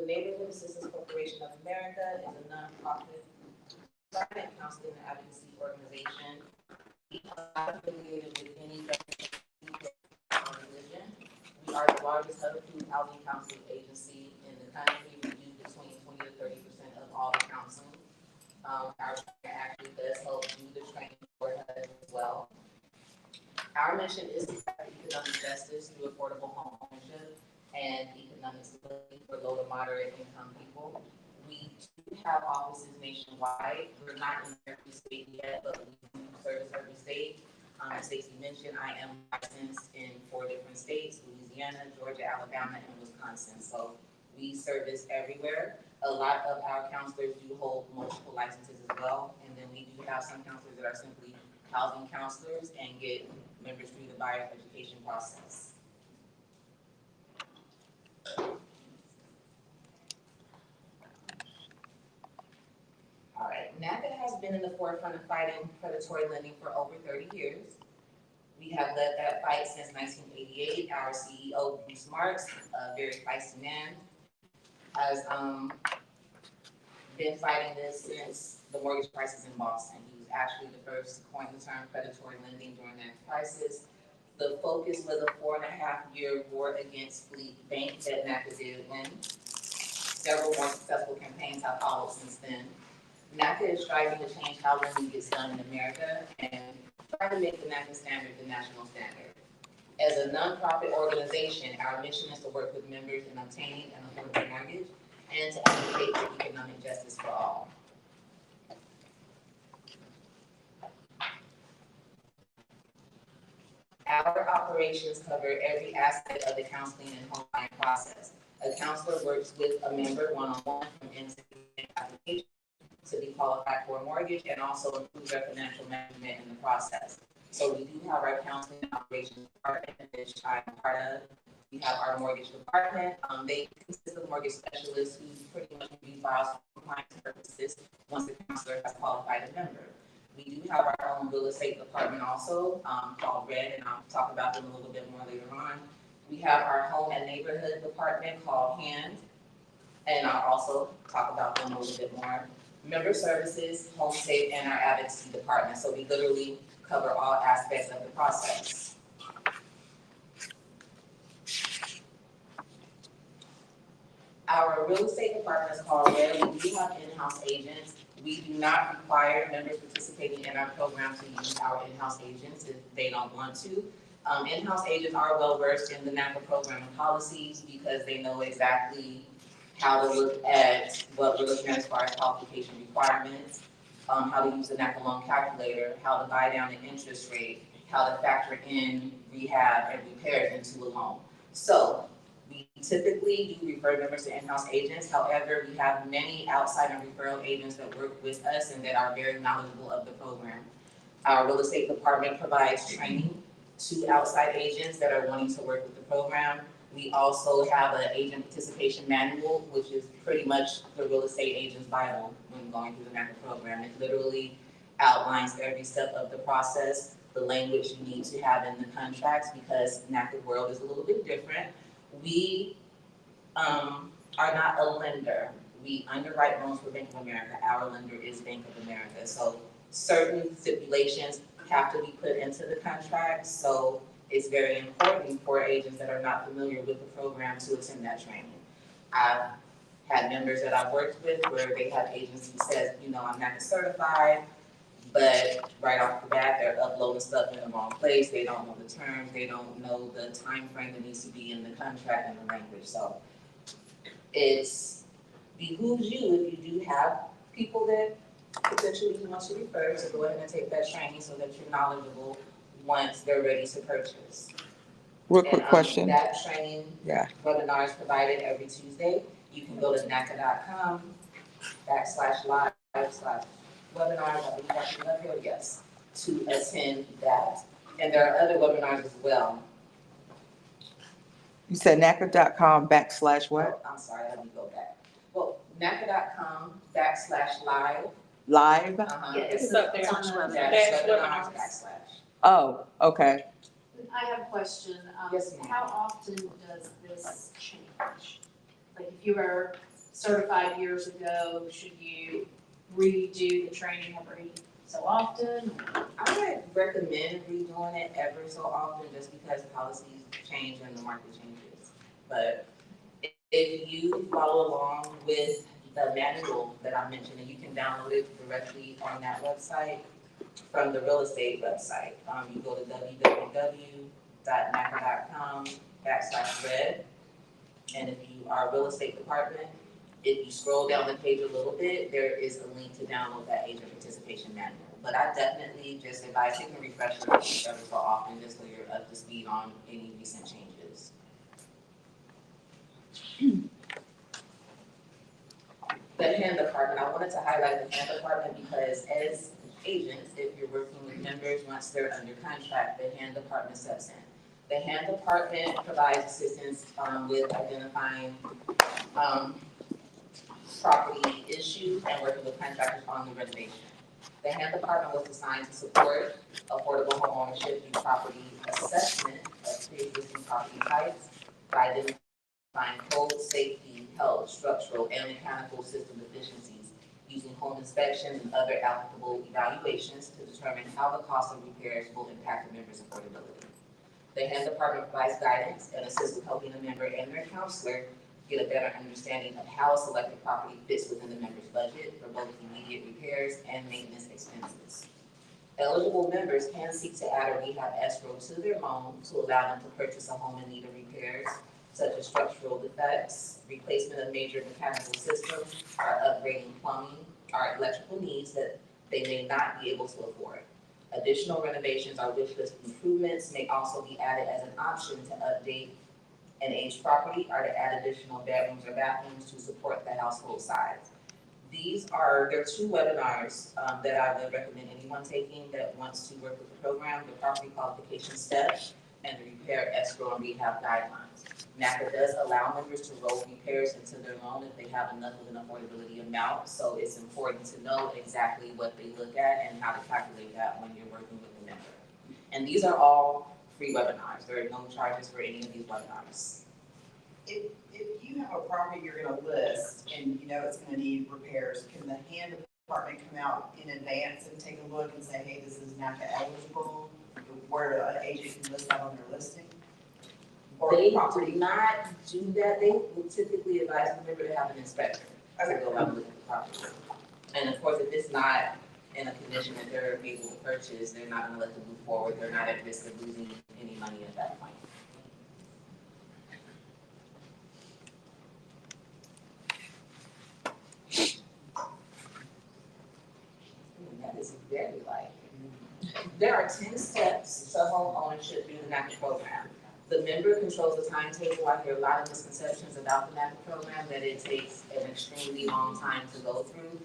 The Neighborhood Assistance Corporation of America is a nonprofit private counseling and advocacy organization. We are not affiliated with any religion. We are the largest subacute housing counseling agency in the country. We do between 20 to 30% of all the counseling. Our program actually does help do the training for HUD as well. Our mission is to provide economic justice through affordable home ownership and economic stability for low to moderate income people. We do have offices nationwide. We're not in every state yet, but we do service every state. As Stacey mentioned, I am licensed in 4 different states: Louisiana, Georgia, Alabama, and Wisconsin. So we service everywhere. A lot of our counselors do hold multiple licenses as well. And then we do have some counselors that are simply housing counselors and get members through the buyer education process. All right, NACA has been in the forefront of fighting predatory lending for over 30 years. We have led that fight since 1988. Our CEO, Bruce Marks, a very feisty man, has been fighting this since the mortgage crisis in Boston. He was actually the first to coin the term predatory lending during that crisis. The focus was a 4.5-year war against Fleet Bank that NACA did win. Several more successful campaigns have followed since then. NACA is striving to change how lending gets done in America and try to make the NACA standard the national standard. As a nonprofit organization, our mission is to work with members in obtaining an affordable mortgage and to advocate for economic justice for all. Our operations cover every aspect of the counseling and home buying process. A counselor works with a member one-on-one from end-to-end application to be qualified for a mortgage and also improve their financial management in the process. So we do have our counseling and operations department, which I'm part of. We have our mortgage department. They consist of mortgage specialists who pretty much review files for compliance purposes once the counselor has qualified a member. We do have our own real estate department also, called Red, and I'll talk about them a little bit more later on. We have our home and neighborhood department called HAND, and I'll also talk about them a little bit more. Member services, home safe, and our advocacy department. So we literally cover all aspects of the process. Our real estate department is called Red. We do have in-house agents. We do not require members participating in our program to use our in-house agents if they don't want to. In-house agents are well versed in the NACA program and policies because they know exactly how to look at what we're looking at as far as qualification requirements, how to use the NACA loan calculator, how to buy down the interest rate, how to factor in rehab and repairs into a loan. So we typically do refer members to in-house agents. However, we have many outside and referral agents that work with us and that are very knowledgeable of the program. Our real estate department provides training to outside agents that are wanting to work with the program. We also have an agent participation manual, which is pretty much the real estate agent's Bible when going through the NACA program. It literally outlines every step of the process, the language you need to have in the contracts, because NACA world is a little bit different. We are not a lender. We underwrite loans for Bank of America. Our lender is Bank of America. So certain stipulations have to be put into the contract. So it's very important for agents that are not familiar with the program to attend that training. I've had members that I've worked with where they have agents who says, you know, I'm NACA certified, but right off the bat, they're uploading stuff in the wrong place. They don't know the terms. They don't know the time frame that needs to be in the contract and the language. So it's behooves you, if you do have people that potentially you want to refer, to go ahead and take that training so that you're knowledgeable once they're ready to purchase. Real quick question. That training webinar is provided every Tuesday. You can go to NACA.com /live/webinars, I believe that's up here, yes, to attend that. And there are other webinars as well. You said NACA.com /what? I'm sorry, let me go back. Well, NACA.com /live. Live? Uh-huh. Yeah, it's up there. /webinars/. Oh, okay. I have a question. Yes, ma'am. How often does this change? Like if you were certified years ago? Should you redo the training every so often? I would recommend redoing it every so often just because policies change and the market changes. But if you follow along with the manual that I mentioned, and you can download it directly on that website from the real estate website. You go to www.naca.com/red. And if you are a real estate department, if you scroll down the page a little bit, there is a link to download that agent participation manual. But I definitely just advise taking a refresher every so often, just so you're up to speed on any recent changes. The hand department, I wanted to highlight the hand department because as agents, if you're working with members, once they're under contract, the hand department steps in. The hand department provides assistance with identifying property issues and working with contractors on the renovation. The hand department was designed to support affordable home ownership through property assessment of pre-existing property types by identifying code, safety, health, structural, and mechanical system deficiencies using home inspections and other applicable evaluations to determine how the cost of repairs will impact the member's affordability. The hand department provides guidance and assists with helping the member and their counselor get a better understanding of how a selected property fits within the member's budget for both immediate repairs and maintenance expenses. Eligible members can seek to add a rehab escrow to their loan to allow them to purchase a home in need of repairs, such as structural defects, replacement of major mechanical systems, or upgrading plumbing or electrical needs that they may not be able to afford. Additional renovations or wish list improvements may also be added as an option to update an aged property or to add additional bedrooms or bathrooms to support the household size. There are two webinars that I would recommend anyone taking that wants to work with the program: the property qualification steps and the repair, escrow, and rehab guidelines. NACA does allow members to roll repairs into their loan if they have enough of an affordability amount, so it's important to know exactly what they look at and how to calculate that when you're working with the member. And these are all free webinars. There are no charges for any of these webinars. If you have a property you're gonna list and you know it's gonna need repairs, can the hand department come out in advance and take a look and say, hey, this is NACA eligible, where an agent can list that on their listing? Or They do property? not do that. They will typically advise the member to have an inspector to go out and look at the property. And of course, if it's not in a condition that they're able to purchase, they're not gonna let them move forward. They're not at risk of losing any money at that point. That is very light. There are 10 steps to home ownership through the NACA program. The member controls the timetable. I hear a lot of misconceptions about the NACA program, that it takes an extremely long time to go through.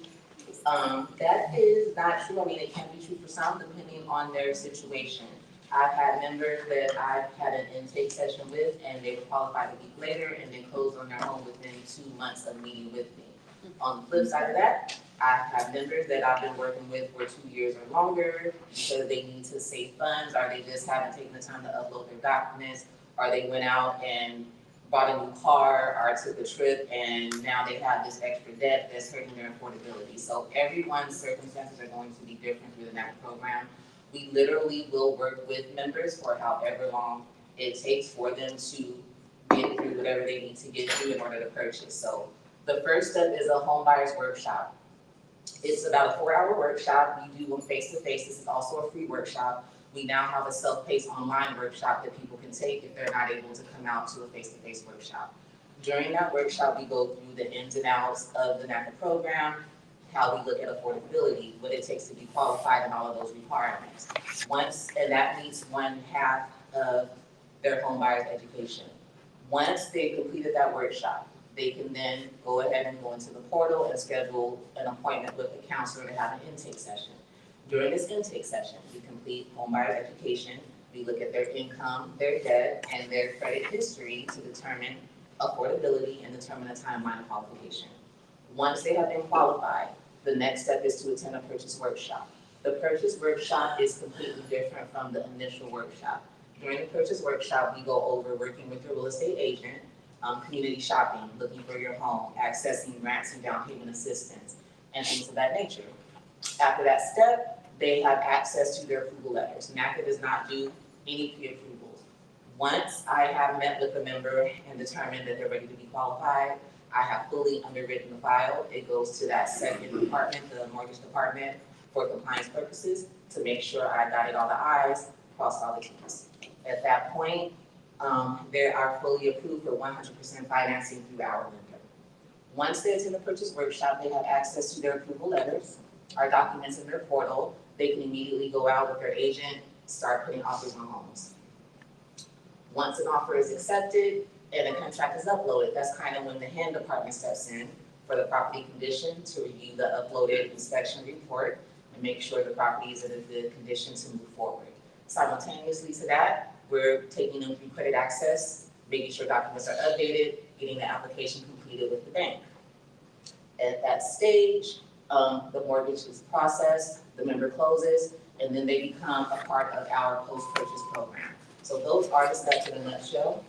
That is not true. I mean, it can be true for some, depending on their situation. I've had members that I've had an intake session with, and they were qualified a week later, and they closed on their home within 2 months of meeting with me. On the flip side of that, I have members that I've been working with for 2 years or longer because they need to save funds, or they just haven't taken the time to upload their documents, or they went out and bought a new car or took a trip and now they have this extra debt that's hurting their affordability. So everyone's circumstances are going to be different through the NACA program. We literally will work with members for however long it takes for them to get through whatever they need to get through in order to purchase. So the first step is a home buyer's workshop. It's about a 4-hour workshop. We do them face-to-face. This is also a free workshop. We now have a self-paced online workshop that people can take if they're not able to come out to a face-to-face workshop. During that workshop, we go through the ins and outs of the NACA program, how we look at affordability, what it takes to be qualified, and all of those requirements. And that meets 1/2 of their home buyer's education. Once they've completed that workshop, they can then go ahead and go into the portal and schedule an appointment with a counselor to have an intake session. During this intake session, we complete home buyer's education. We look at their income, their debt, and their credit history to determine affordability and determine a timeline of qualification. Once they have been qualified, the next step is to attend a purchase workshop. The purchase workshop is completely different from the initial workshop. During the purchase workshop, we go over working with your real estate agent, community shopping, looking for your home, accessing grants and down payment assistance, and things of that nature. After that step, they have access to their approval letters. NACA does not do any pre-approvals. Once I have met with the member and determined that they're ready to be qualified, I have fully underwritten the file. It goes to that second department, the mortgage department, for compliance purposes, to make sure I dotted all the i's, crossed all the t's. At that point, they are fully approved for 100% financing through our lender. Once they attend the purchase workshop, they have access to their approval letters, our documents in their portal. They can immediately go out with their agent, start putting offers on homes. Once an offer is accepted and a contract is uploaded, that's kind of when the HEN department steps in for the property condition to review the uploaded inspection report and make sure the property is in a good condition to move forward. Simultaneously to that, we're taking them through credit access, making sure documents are updated, getting the application completed with the bank. At that stage, the mortgage is processed, the member closes, and then they become a part of our post-purchase program. So those are the steps in a nutshell.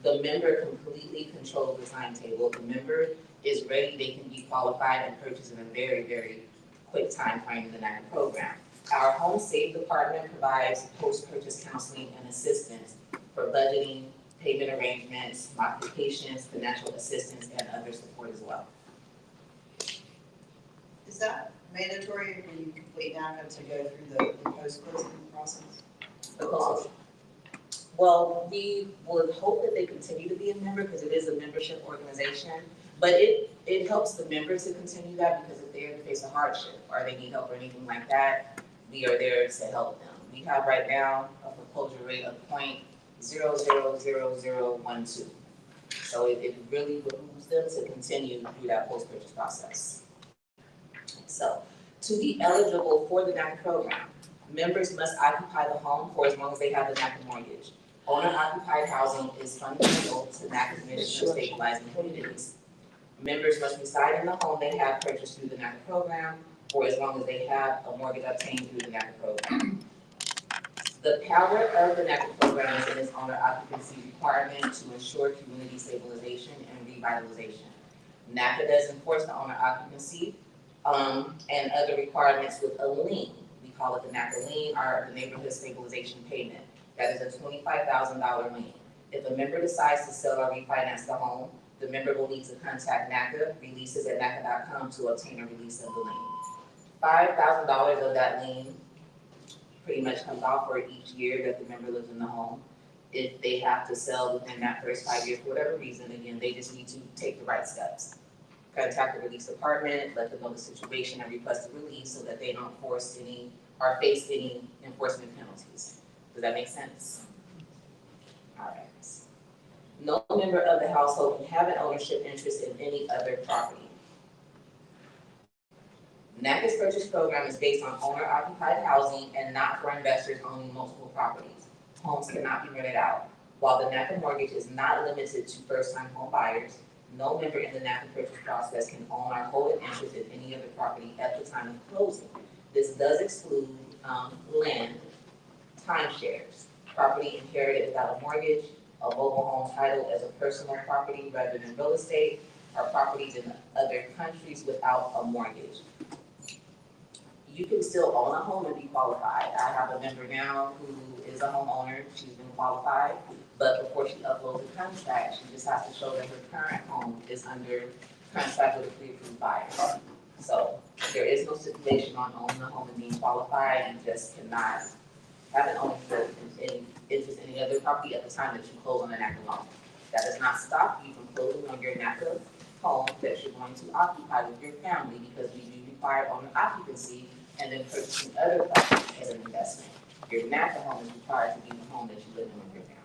The member completely controls the timetable. The member is ready, they can be qualified and purchase in a very, very quick time frame in the NACA program. Our Home Safe Department provides post-purchase counseling and assistance for budgeting, payment arrangements, modifications, financial assistance, and other support as well. Is that mandatory when you complete NACA to go through the post-closing process? Because, well, we would hope that they continue to be a member because it is a membership organization, but it helps the members to continue that because if they're in the face of hardship or they need help or anything like that, we are there to help them. We have right now a foreclosure rate of 0.000012. So it really behooves them to continue through that post-purchase process. So, to be eligible for the NACA program, members must occupy the home for as long as they have the NACA mortgage. Owner-occupied housing is fundamental to NACA's mission of stabilizing communities. Members must reside in the home they have purchased through the NACA program for as long as they have a mortgage obtained through the NACA program. The power of the NACA program is in its owner occupancy requirement to ensure community stabilization and revitalization. NACA does enforce the owner occupancy and other requirements with a lien. We call it the NACA lien, or the neighborhood stabilization payment. That is a $25,000 lien. If a member decides to sell or refinance the home, the member will need to contact NACA, releases@naca.com, to obtain a release of the lien. $5,000 of that lien pretty much comes off for each year that the member lives in the home. If they have to sell within that first 5 years for whatever reason, again, they just need to take the right steps. Contact the release department, let them know the situation and request a release so that they don't force any or face any enforcement penalties. Does that make sense? All right. No member of the household can have an ownership interest in any other property. NACA's purchase program is based on owner-occupied housing and not for investors owning multiple properties. Homes cannot be rented out. While the NACA mortgage is not limited to first-time home buyers, no member in the NACA purchase process can own or hold an interest in any other property at the time of closing. This does exclude land, timeshares, property inherited without a mortgage, a mobile home title as a personal property rather than real estate, or properties in other countries without a mortgage. You can still own a home and be qualified. I have a member now who is a homeowner. She's been qualified, but before she uploads the contract, she just has to show that her current home is under contract with a pre-approved buyer. So there is no stipulation on owning a home and being qualified. You just cannot have an ownership in interest in any other property at the time that you close on an NACA loan. That does not stop you from closing on your NACA home that you're going to occupy with your family, because we do require owner occupancy and then purchasing other properties as an investment. Your NACA home is required to be the home that you live in with your family.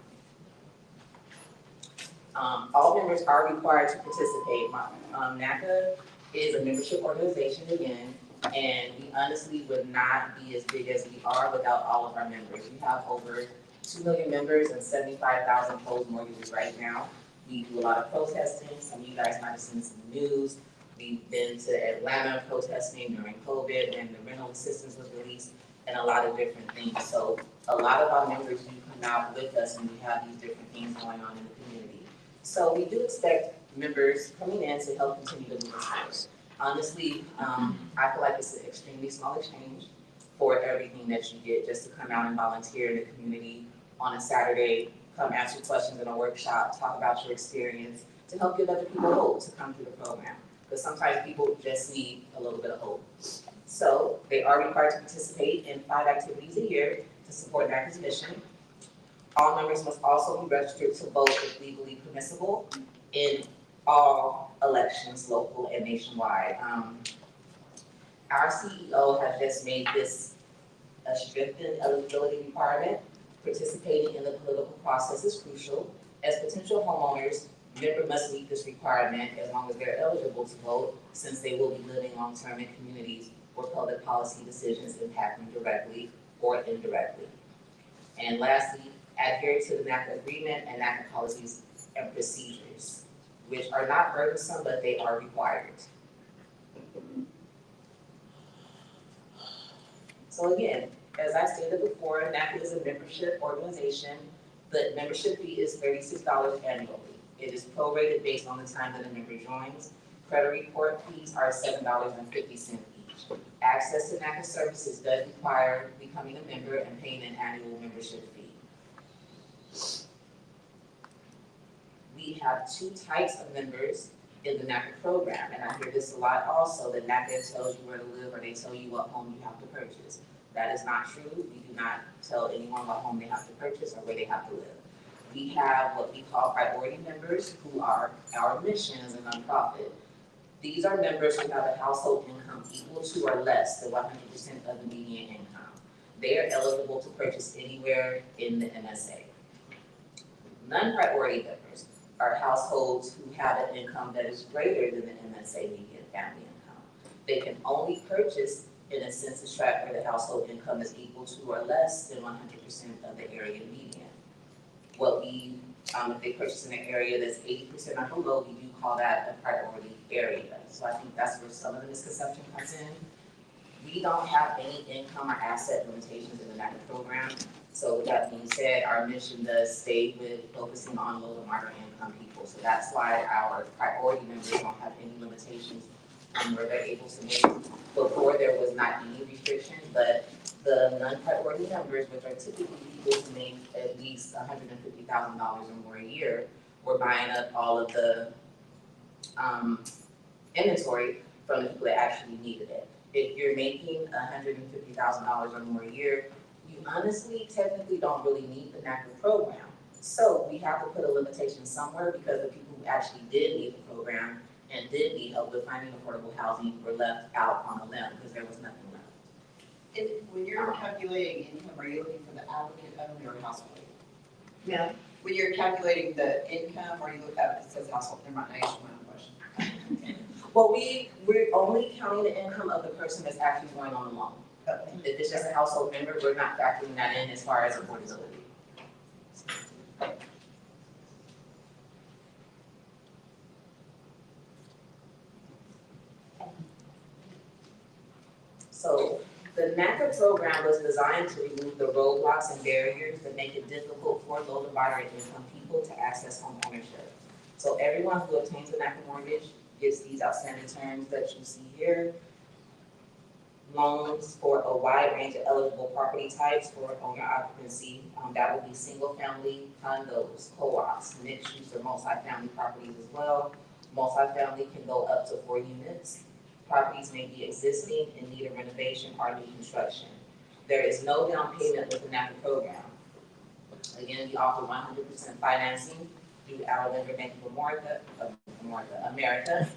All members are required to participate. NACA is a membership organization again, and we honestly would not be as big as we are without all of our members. We have over 2 million members and 75,000 closed mortgages right now. We do a lot of protesting. Some of you guys might have seen some news. We've been to Atlanta protesting during COVID when the rental assistance was released, and a lot of different things. So a lot of our members do come out with us, and we have these different things going on in the community. So we do expect members coming in to help continue to move us forward. Honestly, I feel like it's an extremely small exchange for everything that you get, just to come out and volunteer in the community on a Saturday, come answer questions in a workshop, talk about your experience, to help give other people hope to come through the program. Because sometimes people just need a little bit of hope. So they are required to participate in 5 activities a year to support NACA's mission. All members must also be registered to vote if legally permissible in all elections, local and nationwide. Our CEO has just made this a strengthened eligibility requirement. Participating in the political process is crucial. As potential homeowners, members must meet this requirement as long as they're eligible to vote, since they will be living long-term in communities where public policy decisions impact them directly or indirectly. And lastly, adhere to the NACA agreement and NACA policies and procedures, which are not burdensome, but they are required. So again, as I stated before, NACA is a membership organization. The membership fee is $36 annually. It is prorated based on the time that a member joins. Credit report fees are $7.50 each. Access to NACA services does require becoming a member and paying an annual membership fee. We have 2 types of members in the NACA program, and I hear this a lot also, that NACA tells you where to live or they tell you what home you have to purchase. That is not true. We do not tell anyone what home they have to purchase or where they have to live. We have what we call priority members, who are our mission as a nonprofit. These are members who have a household income equal to or less than 100% of the median income. They are eligible to purchase anywhere in the MSA. Non-priority members are households who have an income that is greater than the MSA median family income. They can only purchase in a census tract where the household income is equal to or less than 100% of the area median. If they purchase in an area that's 80% or below, we do call that a priority area. So I think that's where some of the misconception comes in. We don't have any income or asset limitations in the NACA program. So with that being said, our mission does stay with focusing on low to moderate income people. So that's why our priority members don't have any limitations on where they're able to make. Before, there was not any restriction, but the non-priority members, which are typically people who make at least $150,000 or more a year, were buying up all of the inventory from the people that actually needed it. If you're making $150,000 or more a year, you honestly technically don't really need the NACA program. So we have to put a limitation somewhere, because the people who actually did need the program and did need help with finding affordable housing were left out on a limb because there was nothing left. And when you're calculating income, are you looking for the applicant only or household? Yeah. When you're calculating the income, or you look at it says household, never mind, I asked you my own question. Well, we're only counting the income of the person that's actually going on the loan. Okay. If it's just a household member, we're not factoring that in as far as affordability. So the NACA program was designed to remove the roadblocks and barriers that make it difficult for low to moderate income people to access home ownership. So everyone who obtains a NACA mortgage gets these outstanding terms that you see here. Loans for a wide range of eligible property types for owner occupancy. That would be single family, condos, co-ops, mixed use or multifamily properties as well. Multifamily can go up to 4 units. Properties may be existing, in need of renovation or new construction. There is no down payment with the NACA program. Again, we offer 100% financing through our lender, Bank of America.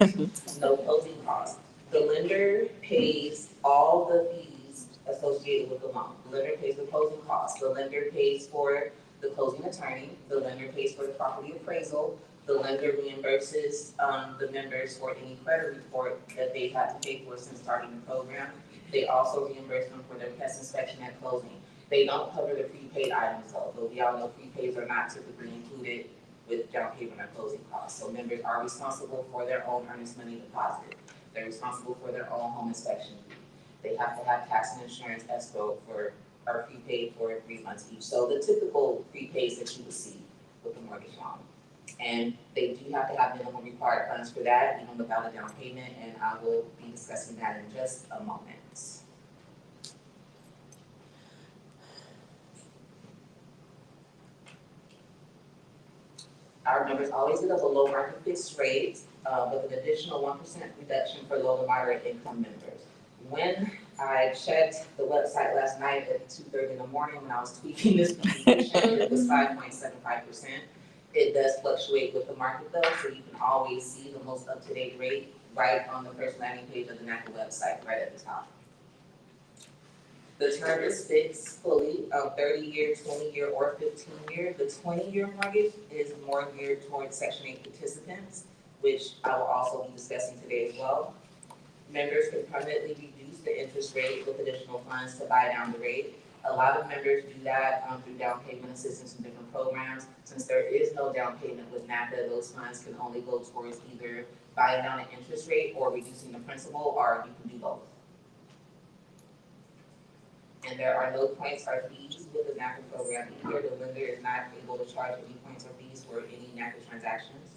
No closing costs. The lender pays all the fees associated with the loan. The lender pays the closing costs. The lender pays for the closing attorney. The lender pays for the property appraisal. The lender reimburses the members for any credit report that they've had to pay for since starting the program. They also reimburse them for their pest inspection at closing. They don't cover the prepaid items though, but we all know prepays are not typically included with down payment or closing costs. So members are responsible for their own earnest money deposit. They're responsible for their own home inspection. They have to have tax and insurance escrow or prepaid for 3 months each. So the typical prepays that you would see with the mortgage loan. And they do have to have minimum required funds for that, even without a down payment, and I will be discussing that in just a moment. Our members always get a below market fixed rate, with an additional 1% reduction for low to moderate income members. When I checked the website last night at 2:30 in the morning when I was tweaking this information, it was 5.75%. It does fluctuate with the market though, so you can always see the most up-to-date rate right on the first landing page of the NACA website, right at the top. The term is fixed fully, 30-year, 20-year, or 15-year. The 20-year mortgage is more geared towards Section 8 participants, which I will also be discussing today as well. Members can permanently reduce the interest rate with additional funds to buy down the rate. A lot of members do that through down payment assistance in different programs. Since there is no down payment with NACA, those funds can only go towards either buying down an interest rate or reducing the principal, or you can do both. And there are no points or fees with the NACA program either. The lender is not able to charge any points or fees for any NACA transactions.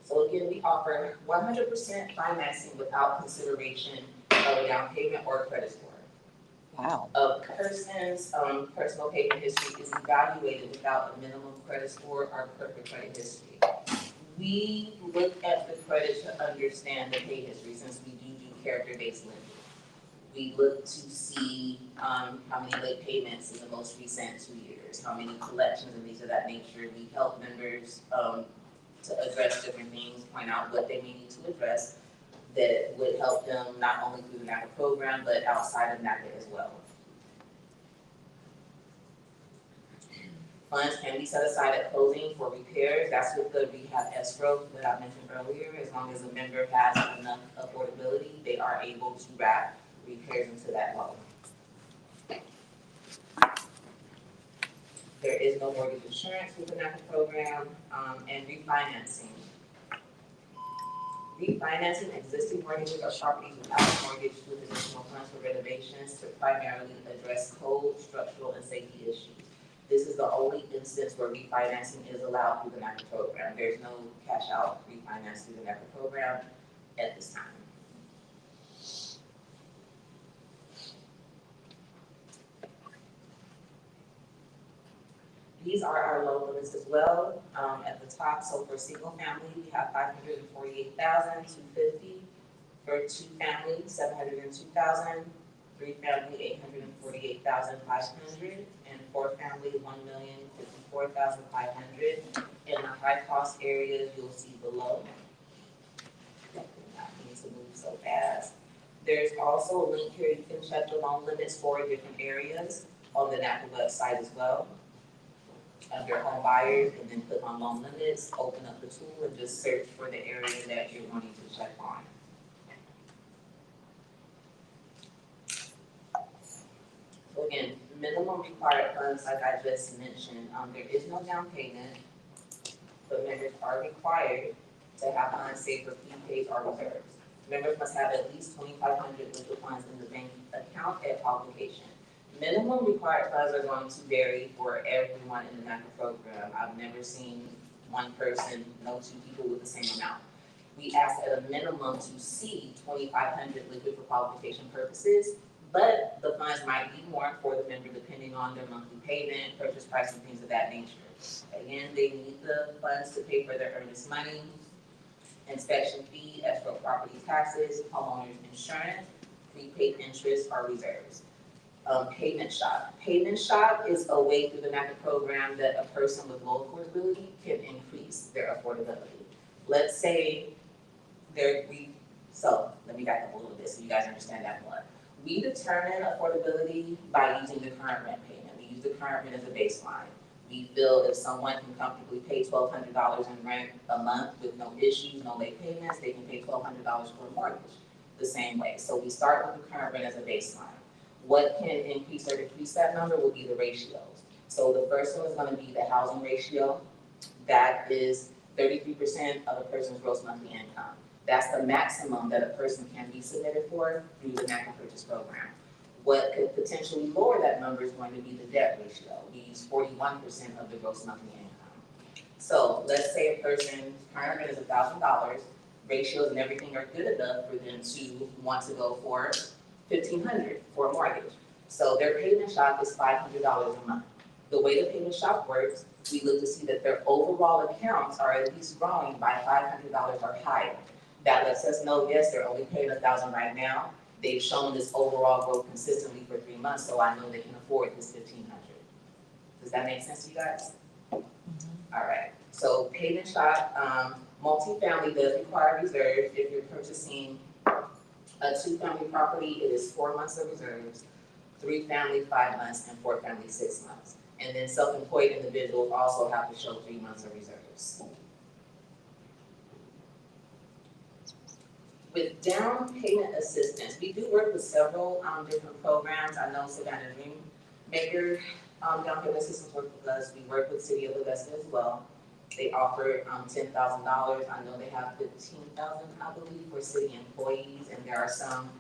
So again, we offer 100% financing without consideration of a down payment or credit score. Wow. A person's personal payment history is evaluated without a minimum credit score or perfect credit history. We look at the credit to understand the pay history since we do character-based lending. We look to see how many late payments in the most recent 2 years, how many collections and things of that nature. We help members to address different things, point out what they may need to address that would help them not only through the NACA program, but outside of NACA as well. Funds can be set aside at closing for repairs. That's with the rehab escrow that I mentioned earlier. As long as a member has enough affordability, they are able to wrap repairs into that loan. There is no mortgage insurance with the NACA program, and refinancing. Refinancing existing mortgages or properties without mortgage with additional funds for renovations to primarily address code, structural, and safety issues. This is the only instance where refinancing is allowed through the NACA program. There's no cash out refinance through the NACA program at this time. These are our loan limits as well. At the top, so for single family, we have $548,250. For two family, $702,000. Three family, $848,500. And four family, $1,054,500. In the high cost areas, you'll see below. I need to move so fast. There's also a link here. You can check the loan limits for different areas on the NACA website as well. Under home buyers, and then click on loan limits, open up the tool and just search for the area that you're wanting to check on. So again, minimum required funds, like I just mentioned, there is no down payment, but members are required to have funds saved for prepaid or reserves. Members must have at least $2,500 liquid funds in the bank account at qualification. Minimum required funds are going to vary for everyone in the NACA program. I've never seen one person, no two people with the same amount. We ask at a minimum to see $2,500 liquid for qualification purposes, but the funds might be more for the member depending on their monthly payment, purchase price, and things of that nature. Again, they need the funds to pay for their earnest money, inspection fee, escrow property taxes, homeowners insurance, prepaid interest, or reserves. Payment shock. Payment shock is a way through the NACA program that a person with low affordability can increase their affordability. Let's say so let me back up a little bit so you guys understand that more. We determine affordability by using the current rent payment. We use the current rent as a baseline. We feel if someone can comfortably pay $1,200 in rent a month with no issues, no late payments, they can pay $1,200 for a mortgage the same way. So we start with the current rent as a baseline. What can increase or decrease that number will be the ratios. So the first one is going to be the housing ratio. That is 33% of a person's gross monthly income. That's the maximum that a person can be submitted for through the NACA purchase program. What could potentially lower that number is going to be the debt ratio. We use 41% of the gross monthly income. So let's say a person's current rent is $1,000, ratios and everything are good enough for them to want to go for $1,500 for a mortgage. So their payment shock is $500 a month. The way the payment shock works, we look to see that their overall accounts are at least growing by $500 or higher. That lets us know, yes, they're only paying $1,000 right now. They've shown this overall growth consistently for 3 months, so I know they can afford this $1,500. Does that make sense to you guys? All right, so payment shock, multifamily does require reserves. If you're purchasing a 2-family property, it is 4 months of reserves, 3-family, 5 months, and 4-family, 6 months. And then self-employed individuals also have to show 3 months of reserves. With down payment assistance, we do work with several different programs. I know Savannah Dreammaker down payment assistance work with us. We work with City of Augusta as well. They offer $10,000. I know they have $15,000, I believe, for city employees, and there are some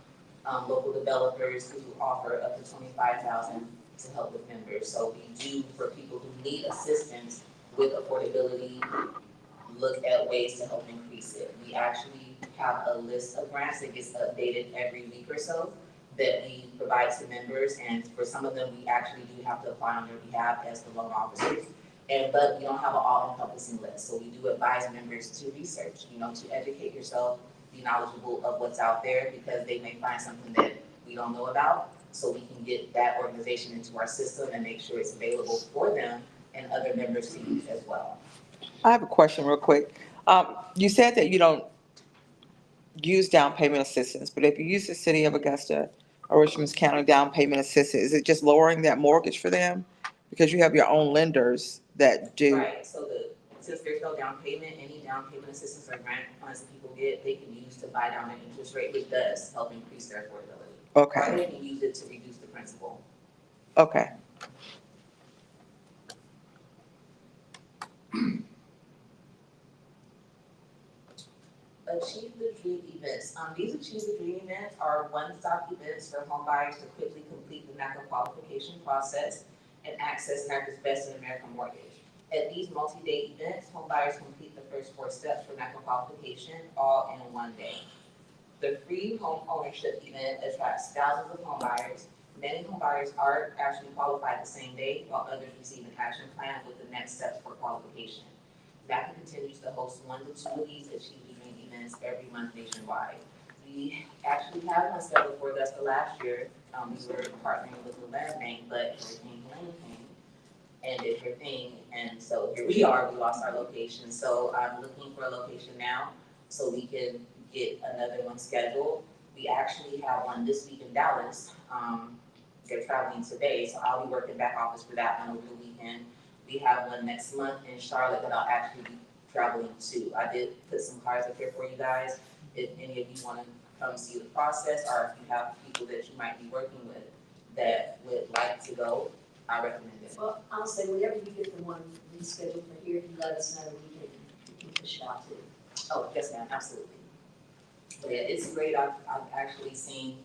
local developers who offer up to $25,000 to help with members. So we do, for people who need assistance with affordability, look at ways to help increase it. We actually have a list of grants that gets updated every week or so that we provide to members, and for some of them, we actually do have to apply on their behalf as the loan officers. But we don't have an all-encompassing list, so we do advise members to research, to educate yourself, be knowledgeable of what's out there, because they may find something that we don't know about, so we can get that organization into our system and make sure it's available for them and other members to use as well. I have a question real quick. You said that you don't use down payment assistance, but if you use the City of Augusta or Richmond County down payment assistance, is it just lowering that mortgage for them? Because you have your own lenders that do. Right, so since there's no down payment, any down payment assistance or grant funds that people get, they can use to buy down their interest rate, which does help increase their affordability. Okay, Or they can use it to reduce the principal. okay. Achieve the Dream events. These Achieve the Dream events are one-stop events for home buyers to quickly complete the NACA qualification process and access NACA's Best in America mortgage. At these multi-day events, home buyers complete the first 4 steps for NACA qualification all in one day. The free home ownership event attracts thousands of home buyers. Many home buyers are actually qualified the same day, while others receive an action plan with the next steps for qualification. NACA continues to host 1 to 2 of these Achieve the Dream events every month nationwide. We actually had one scheduled for Augusta last year. We were partnering with the Land Bank, but Hurricane Helene came and did her thing, and so here we are. We lost our location, so I'm looking for a location now so we can get another one scheduled. We actually have one this week in Dallas. They're traveling today, so I'll be working back office for that one over the weekend. We have one next month in Charlotte that I'll actually be traveling to. I did put some cards up here for you guys. If any of you want to come see the process, or if you have people that you might be working with that would like to go, I recommend it. Well, I'll say whenever you get the one rescheduled for here, you let us know, we can push it out too. Oh, yes, ma'am, absolutely. But yeah, it's great. I've actually seen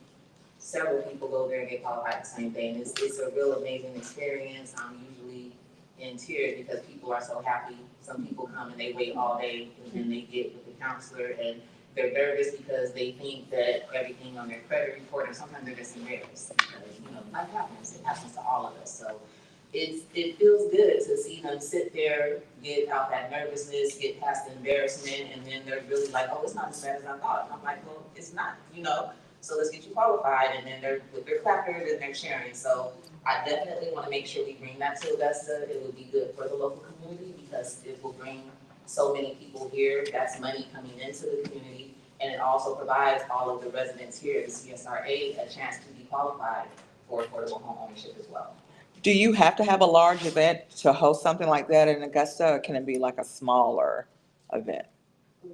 several people go there and get qualified the same day, and it's a real amazing experience. I'm usually in tears because people are so happy. Some people come and they wait all day, and then they get with the counselor, and they're nervous because they think that everything on their credit report, and sometimes they're just embarrassed because, life happens. It happens to all of us. So it feels good to see them sit there, get out that nervousness, get past the embarrassment, and then they're really like, oh, it's not as bad as I thought. And I'm like, well, it's not, so let's get you qualified. And then they're with their clappers and they're sharing. So I definitely want to make sure we bring that to Augusta. It would be good for the local community because it will bring so many people here. That's money coming into the community. And it also provides all of the residents here, the CSRA, a chance to be qualified for affordable home ownership as well. Do you have to have a large event to host something like that in Augusta, or can it be like a smaller event?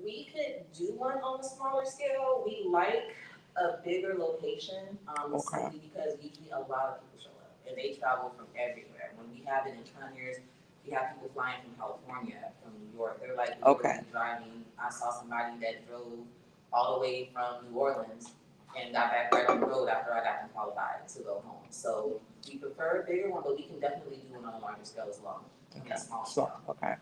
We could do one on a smaller scale. We like a bigger location, simply because usually a lot of people show up and they travel from everywhere. When we have it in Conyers, we have people flying from California, from New York. They're like literally driving. I saw somebody that drove all the way from New Orleans and got back right on the road after I got them qualified to go home. So we prefer a bigger one, but we can definitely do it on a larger scale as well, I mean, a small So, scale. okay.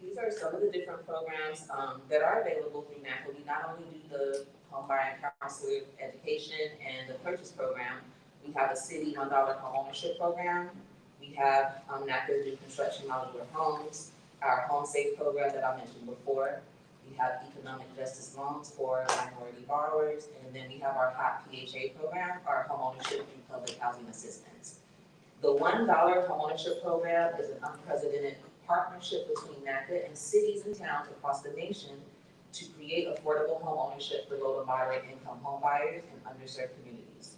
These are some of the different programs that are available through NACA. We not only do the home buying counselor education and the purchase program, we have a city $1 home ownership program. We have NACA new construction modular homes, our home safe program that I mentioned before. We have economic justice loans for minority borrowers, and then we have our HOT PHA program, our home ownership and public housing assistance. The $1 homeownership program is an unprecedented partnership between NACA and cities and towns across the nation to create affordable homeownership for low to moderate income home buyers in underserved communities.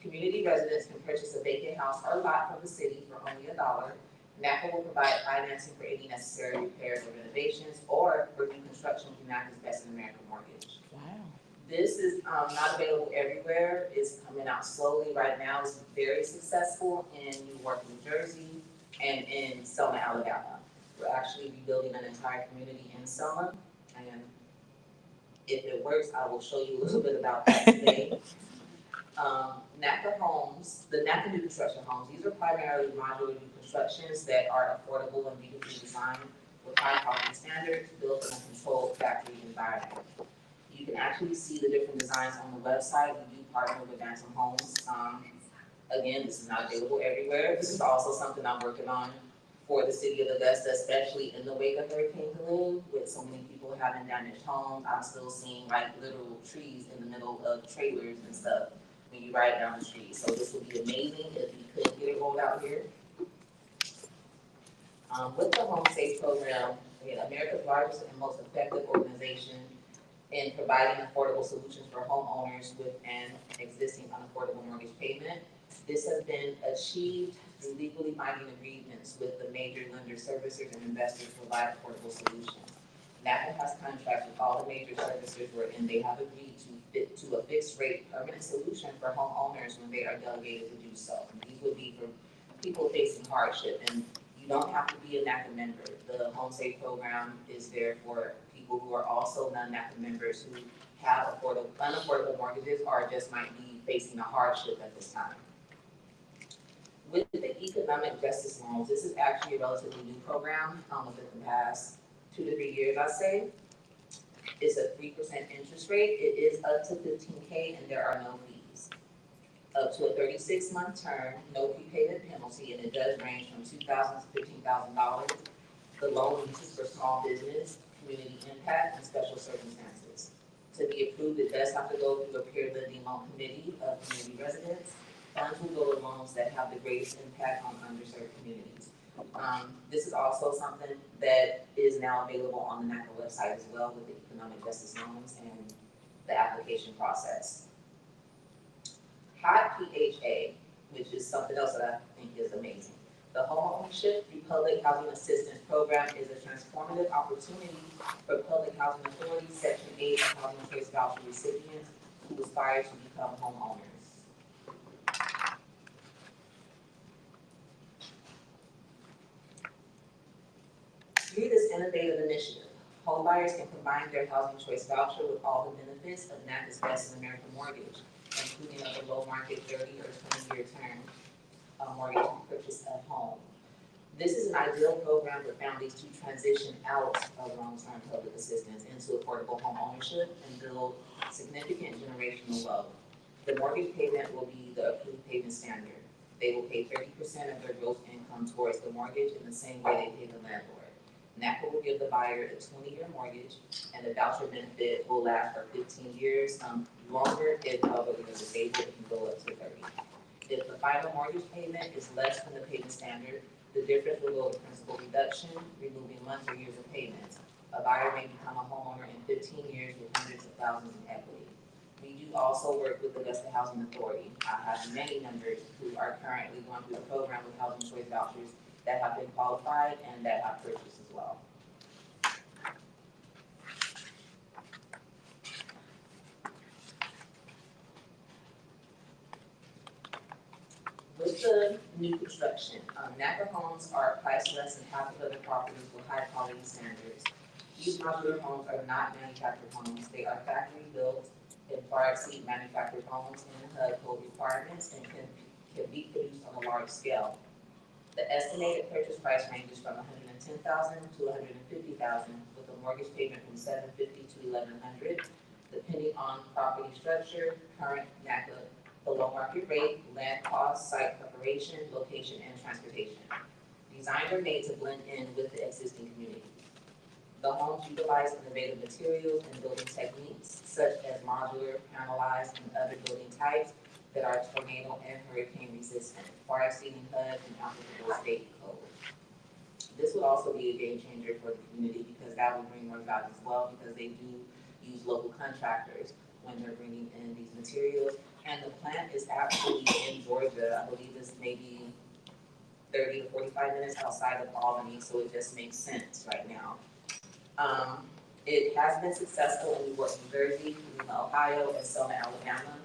Community residents can purchase a vacant house or lot from the city for only $1. NACA will provide financing for any necessary repairs or renovations or for new construction through NACA's Best in America mortgage. Wow. This is not available everywhere. It's coming out slowly right now. It's very successful in Newark, New Jersey, and in Selma, Alabama. We're actually rebuilding an entire community in Selma, and if it works, I will show you a little bit about that today. NACA homes, the NACA new construction homes, these are primarily modular new constructions that are affordable and beautifully designed with high quality standards built in a controlled factory environment. You can actually see the different designs on the website. We do partner with Bantam Homes. Again, this is not available everywhere. This is also something I'm working on for the city of Augusta, especially in the wake of Hurricane Helene, with so many people having damaged homes. I'm still seeing like literal trees in the middle of trailers and stuff when you ride down the street. So this would be amazing if we could get it rolled out here. With the Home Safe program, again, America's largest and most effective organization in providing affordable solutions for homeowners with an existing unaffordable mortgage payment. This has been achieved through legally binding agreements with the major lender servicers and investors to provide affordable solutions. NACA has contracts with all the major servicers wherein they have agreed to a fixed rate permanent solution for homeowners when they are delegated to do so. And these would be for people facing hardship, and you don't have to be a NACA member. The Home Safe program is there for people who are also non-NACA members who have unaffordable mortgages or just might be facing a hardship at this time. With the economic justice loans, this is actually a relatively new program within the past 2 to 3 years, I'd say. It's a 3% interest rate. It is up to $15K and there are no fees. Up to a 36-month term, no prepayment penalty, and it does range from $2,000 to $15,000. The loan uses for small business, community impact, and special circumstances. To be approved, it does have to go through a peer lending loan committee of community residents. Funds will go to loans that have the greatest impact on underserved communities. This is also something that is now available on the NACA website as well with the economic justice loans and the application process. HOT PHA, which is something else that I think is amazing. The Homeownership through Public Housing Assistance Program is a transformative opportunity for Public Housing Authority Section 8 and Housing Choice Voucher recipients who aspire to become homeowners. Through this innovative initiative, homebuyers can combine their Housing Choice Voucher with all the benefits of NACA's Best in America mortgage, including a below market 30 or 20-year term mortgage to purchase a home. This is an ideal program for families to transition out of long-term public assistance into affordable home ownership and build significant generational wealth. The mortgage payment will be the approved payment standard. They will pay 30% of their gross income towards the mortgage in the same way they pay the landlord. NACA will give the buyer a 20-year mortgage, and the voucher benefit will last for 15 years, longer if however you're disabled, it can go up to 30. If the final mortgage payment is less than the payment standard, the difference will go to principal reduction, removing months or years of payments. A buyer may become a homeowner in 15 years with hundreds of thousands in equity. We do also work with the Augusta Housing Authority. I have many members who are currently going through the program with Housing Choice Vouchers that have been qualified and that have purchased as well. With the new construction, NACA homes are priced less than half of other properties with high quality standards. These modular homes are not manufactured homes, they are factory built and far exceed manufactured homes and HUD code requirements and can be produced on a large scale. The estimated purchase price ranges from $110,000 to $150,000, with a mortgage payment from $750 to $1,100, depending on property structure, current NACA below market rate, land cost, site preparation, location, and transportation. Designs are made to blend in with the existing community. The homes utilize innovative materials and building techniques such as modular, panelized, and other building types that are tornado and hurricane resistant, far exceeding HUD and applicable state code. This would also be a game changer for the community because that would bring more jobs as well, because they do use local contractors when they're bringing in these materials. And the plant is actually in Georgia. I believe it's maybe 30 to 45 minutes outside of Albany, so it just makes sense right now. It has been successful in Newport, New Jersey, Ohio, and Selma, Alabama.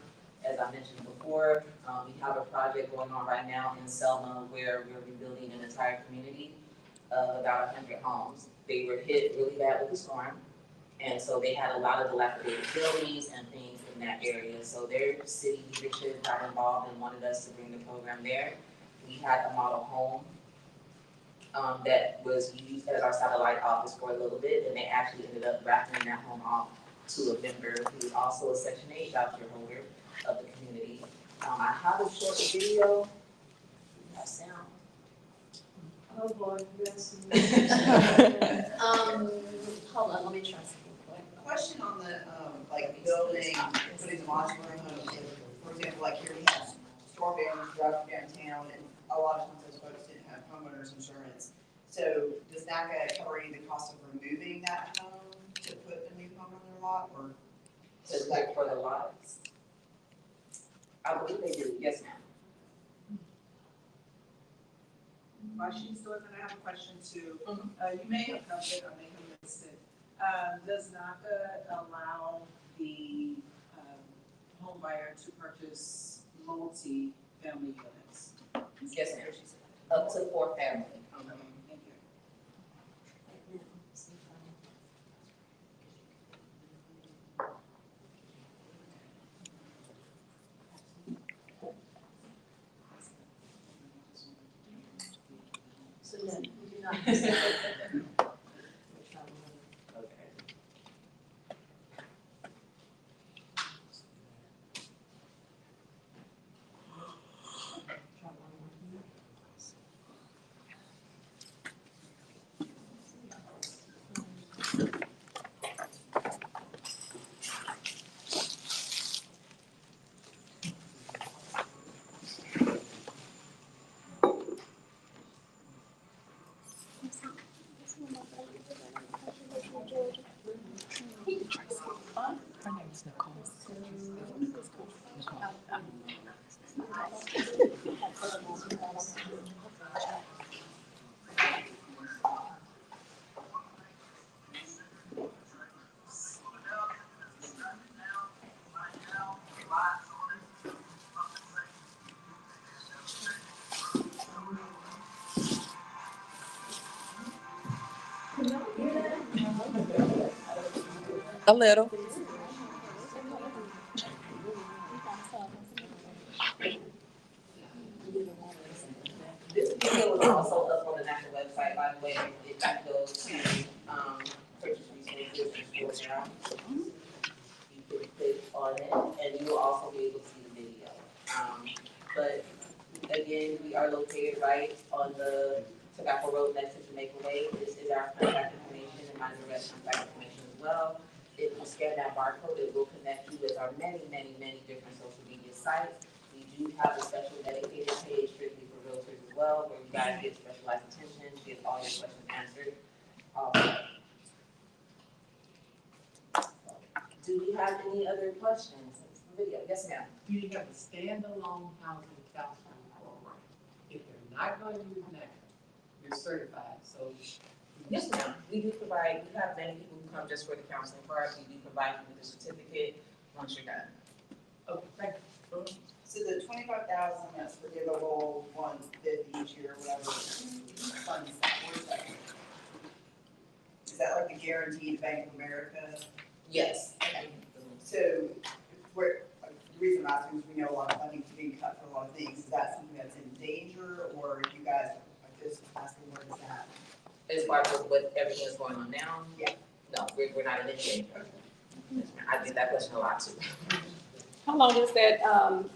As I mentioned before, we have a project going on right now in Selma where we're rebuilding an entire community of about 100 homes. They were hit really bad with the storm, and so they had a lot of dilapidated buildings and things in that area. So their city leadership got involved and wanted us to bring the program there. We had a model home that was used as our satellite office for a little bit, and they actually ended up wrapping that home off to a member who is also a Section 8 voucher holder of the community. I have a short video. We have sound. Oh, boy, yes. Hold on, let me try something quick. Question on the, like building, putting the modular homes, for example, like here we have storm damage throughout downtown, and a lot of times those folks didn't have homeowners insurance. So does NACA cover any of the cost of removing that home to put a new home on their lot, or? To like for the lots. I believe they do, yes ma'am. While she's doing that, I have a question too. You may have covered it or may have missed it. Does NACA allow the home buyer to purchase multi-family units? Yes ma'am. Up to 4 family. Okay, thank you. So, no, we do not. Her name is Nicole. A little. This video is also up on the NACA website, by the way. It got those to purchase resources and store now. You can click on it, and you will also be able to see the video. But again, we are located right on the Tobacco Road next to Jamaica Way. This is our contact information and my direct contact information as well. If you scan that barcode, it will connect you with our many, many, many different social media sites. We do have a special dedicated page strictly for realtors as well, where you guys get specialized attention, get all your questions answered. Do we have any other questions? Video, yes ma'am. You have a standalone housing counseling program. If you're not going to use NACA, you're certified, so. Yes ma'am, we do provide, we have many people who come just for the counseling part, we do provide you with a certificate once you're done. Okay, thank you. So the 25,000 that's forgivable, 150 each year, whatever, who funds that? Where's that? Is that like the guaranteed Bank of America? Yes. So where, like, the reason I'm asking is we know a lot of funding is being cut for a lot of things. Is that something that's in danger, or you guys are just asking where is that? As far as what everything is going on now? Yeah. No, we're not in any danger. I get that question a lot too. How long is that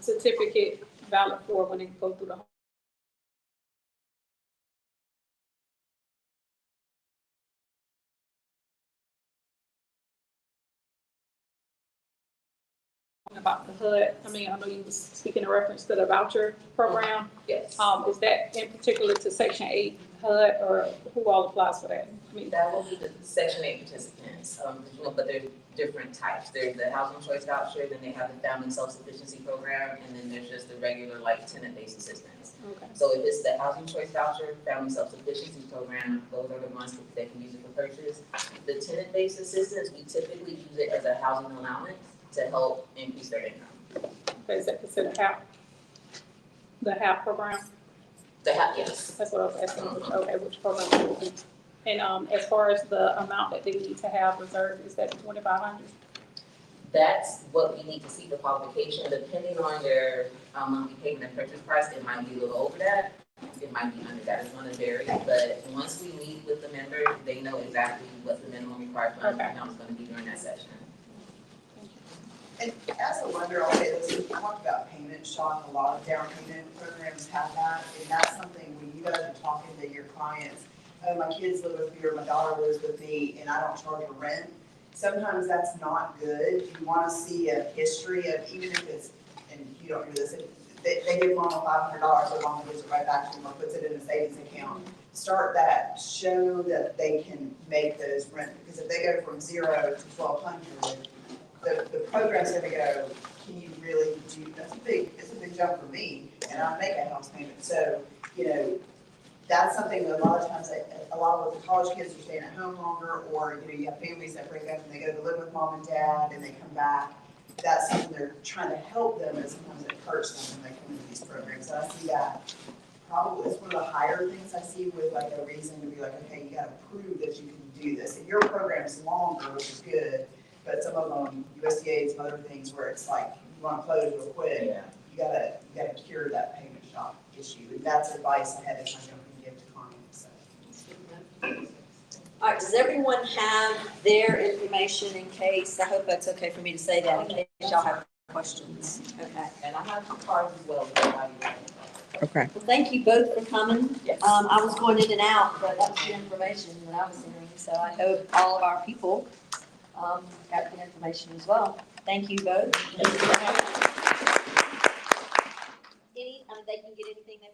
certificate valid for when it go through the? About the HUD, I mean, I know you was speaking in reference to the voucher program. Yes. Is that in particular to Section 8 HUD, or who all applies for that? I mean, That will be the Section 8 participants, but there's different types. There's the housing choice voucher, then they have the family self-sufficiency program, and then there's just the regular like tenant-based assistance. okay. So if it's the housing choice voucher, family self-sufficiency program, those are the ones that they can use it for purchase. The tenant-based assistance, we typically use it as a housing allowance to help increase their income. Okay, is that considered HAP? The HAP program? Yes. That's what I was asking, which program it would be. And as far as the amount that they need to have reserved, is that 2,500? That's what we need to see the qualification, depending on their monthly payment and purchase price, it might be a little over that. It might be under that, it's gonna vary, but once we meet with the member, they know exactly what the minimum required fund amount is gonna be during that session. And as a lender, I'll say this, we talked about payment shock, a lot of down payment programs have that, and that's something when you guys are talking to your clients, oh, my kids live with me, or my daughter lives with me, and I don't charge a rent, sometimes that's not good. You wanna see a history of, even if it's, and you don't do this, they give mom $500, so mom gives it right back to them or puts it in a savings account. Start that, show that they can make those rent, because if they go from 0 to 1,200, the program's gonna go, can you really do, it's a big jump for me, and I make a house payment, so, you know, that's something that a lot of times, a lot of the college kids are staying at home longer, or, you know, you have families that break up and they go to live with mom and dad, and they come back. That's something they're trying to help them, and sometimes it hurts them when they come into these programs, so I see that. Probably, it's one of the higher things I see with like a reason to be like, okay, you gotta prove that you can do this, and your program's longer, which is good, but some of them, USDA and some other things where it's like, you wanna close real quick, Yeah. you gotta cure that payment shock issue, and that's advice ahead of time you can give to clients, so. All right, does everyone have their information in case, I hope that's okay for me to say that, in case y'all have questions? Okay. And I have two cards as well, for everybody. Okay. Well, thank you both for coming. Yes. I was going in and out, but that was the information that I was hearing, so I hope all of our people got the information as well. Thank you both. They can get anything they